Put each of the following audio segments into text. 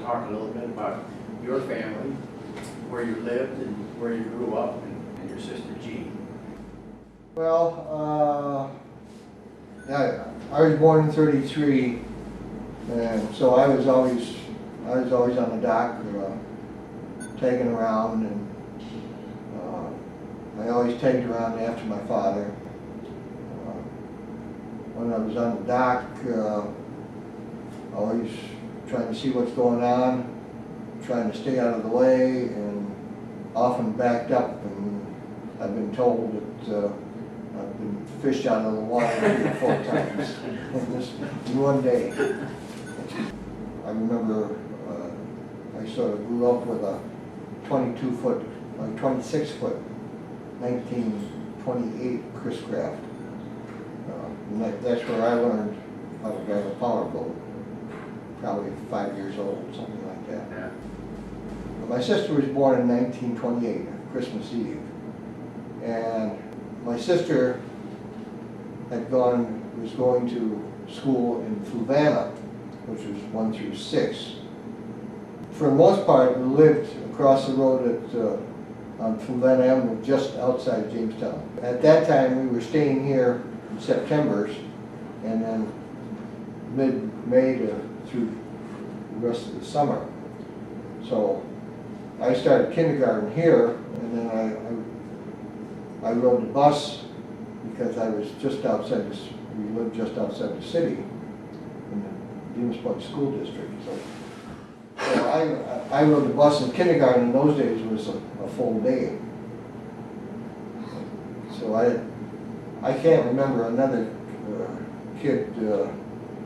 talk a little bit about your family, where you lived and where you grew up, and your sister Jean. Well, I was born in '33, and so I was always on the dock, tagging around, and I always tagged around after my father. When I was on the dock, always trying to see what's going on, trying to stay out of the way, and often backed up, and I've been told that I've been fished out of the water 3 or 4 times in one day. I remember I sort of grew up with a 22-foot, 26-foot, 1928 Chris Craft. And that's where I learned how to drive a powerboat, probably 5 years old, something like that. Yeah. My sister was born in 1928, Christmas Eve, and my sister was going to school in Fluvanna, which was 1 through 6. For the most part, we lived across the road on Fluvanna Avenue, just outside Jamestown. At that time, we were staying here in September's, and then mid-May through the rest of the summer. So I started kindergarten here, and then I rode the bus because I was just outside we lived just outside the city in the Demus Point School District. So I rode the bus in kindergarten in those days was a full day. So I can't remember another kid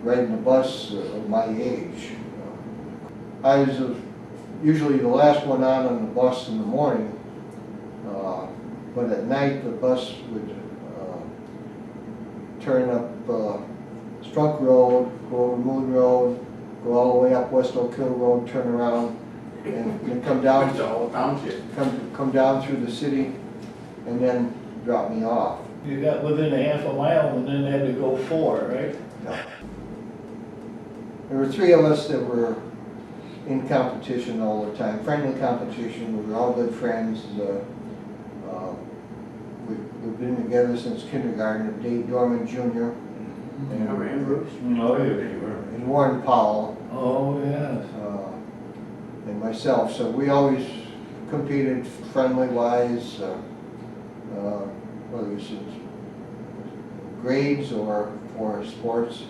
riding the bus of my age. I was usually the last one out on the bus in the morning, but at night the bus would turn up Strunk Road, go over Moon Road, go all the way up West Oak Hill Road, turn around, and come down the whole township. come down through the city, and then drop me off. You got within a half a mile and then had to go 4, right? Yeah. There were 3 of us that were in competition all the time, friendly competition. We were all good friends. We've been together since kindergarten. Dave Dorman Jr. Remember him, Bruce? Oh, yeah. and Warren Powell. Oh, yes. And myself. So we always competed friendly-wise, whether it was grades or for sports.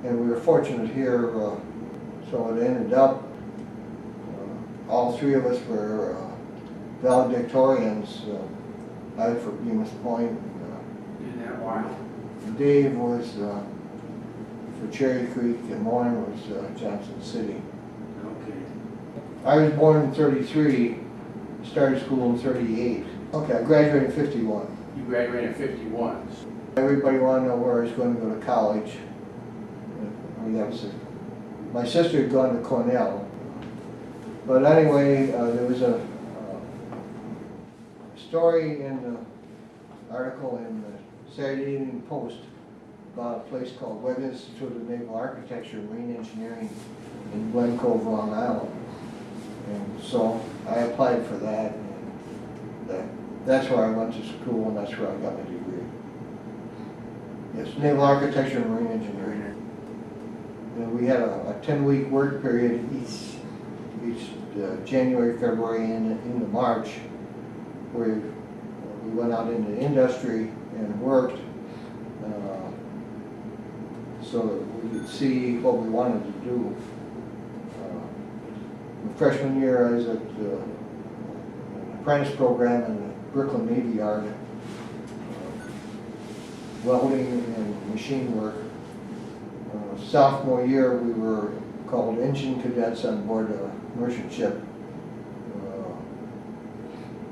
And we were fortunate here, so it ended up, all 3 of us were valedictorians. I for Demus Point. In that while. Dave was for Cherry Creek, and Warren was Johnson City. Okay. I was born in '33, started school in '38. Okay, I graduated in '51. You graduated in '51. Everybody wanted to know where I was going to go to college. I mean, my sister had gone to Cornell. But anyway, there was a story in the article in the Saturday Evening Post about a place called Webb Institute of Naval Architecture and Marine Engineering in Glen Cove, Long Island. And so I applied for that, and that's where I went to school, and that's where I got my degree. Yes, Naval Architecture and Marine Engineering. And we had a 10-week work period each January, February, and into March, where we went out into industry and worked so that we could see what we wanted to do. The freshman year, I was at an apprentice program in the Brooklyn Navy Yard, welding and machine work. Sophomore year, we were called engine cadets on board a merchant ship.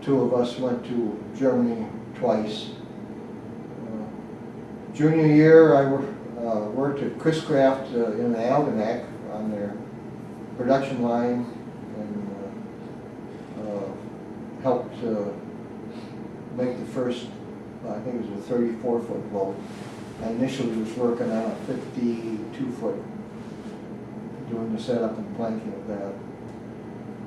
2 of us went to Germany twice. Junior year, I worked at Chris Craft in the Algonac on their production line, and helped make the first, I think it was a 34-foot boat. I initially was working on a 52-foot doing the setup and planking of that.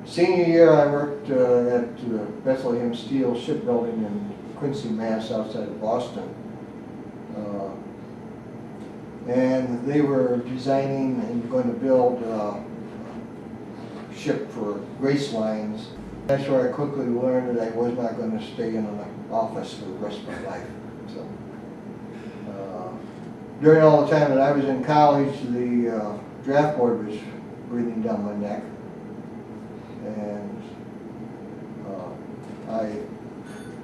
Senior year, I worked at Bethlehem Steel Shipbuilding in Quincy, Mass, outside of Boston. And they were designing and going to build a ship for race lines. That's where I quickly learned that I was not going to stay in an office for the rest of my life. So, during all the time that I was in college, the draft board was breathing down my neck. And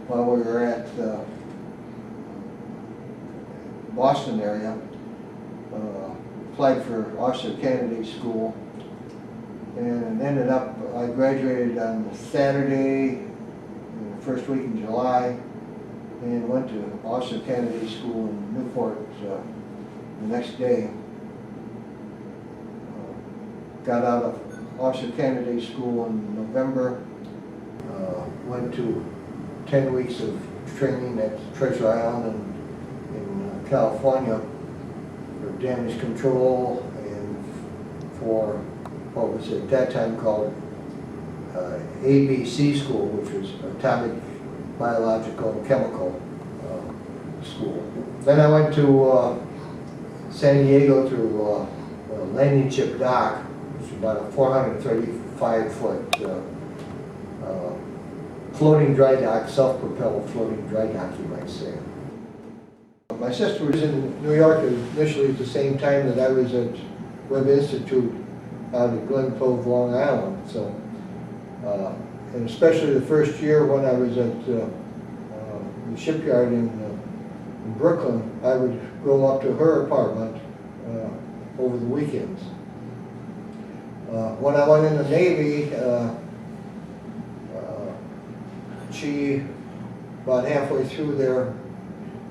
while we were at the Boston area, applied for officer candidate school, and ended up, I graduated on Saturday, in the first week in July, and went to officer candidate school in Newport the next day. Got out of officer candidate school in November, went to 10 weeks of training at Treasure Island in California for damage control and for what was at that time called ABC school, which was Atomic, Biological, and Chemical school. Then I went to San Diego to landing ship dock, which is about a 435-foot floating dry dock, self-propelled floating dry dock, you might say. My sister was in New York initially at the same time that I was at Webb Institute out at Glen Cove, Long Island. So, and especially the first year when I was at the shipyard in Brooklyn, I would go up to her apartment over the weekends. When I went in the Navy, she, about halfway through there,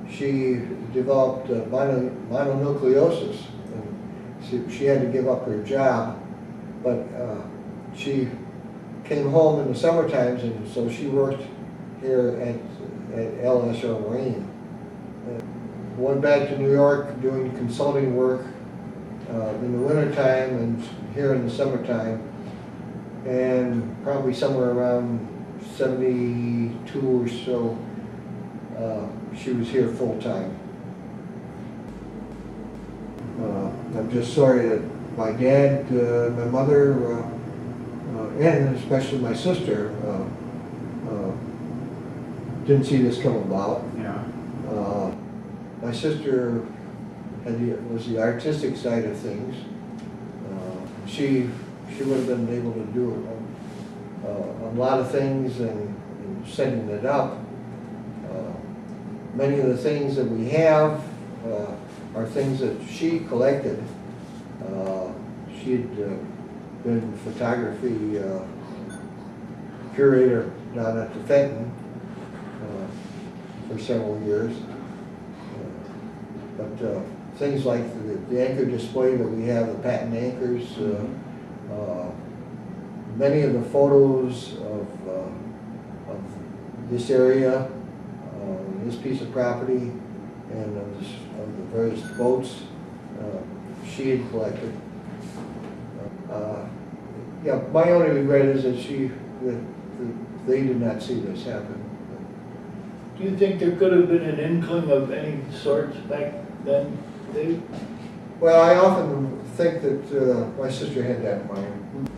she developed mononucleosis, and she had to give up her job, but she came home in the summer times, and so she worked here at LSR Marine. Went back to New York doing consulting work in the wintertime and here in the summertime, and probably somewhere around 72 or so, she was here full time. I'm just sorry that my dad, my mother, and especially my sister didn't see this come about. Yeah. My sister was the artistic side of things. She would have been able to do a lot of things and setting it up. Many of the things that we have are things that she collected. She had been photography curator down at the Fenton for several years. But things like the anchor display that we have, the patent anchors, many of the photos of this area, this piece of property, and of the various boats she had collected. Yeah, my only regret is that they did not see this happen. Do you think there could have been an inkling of any sorts back then, Dave? Well, I often think that my sister had that in mind.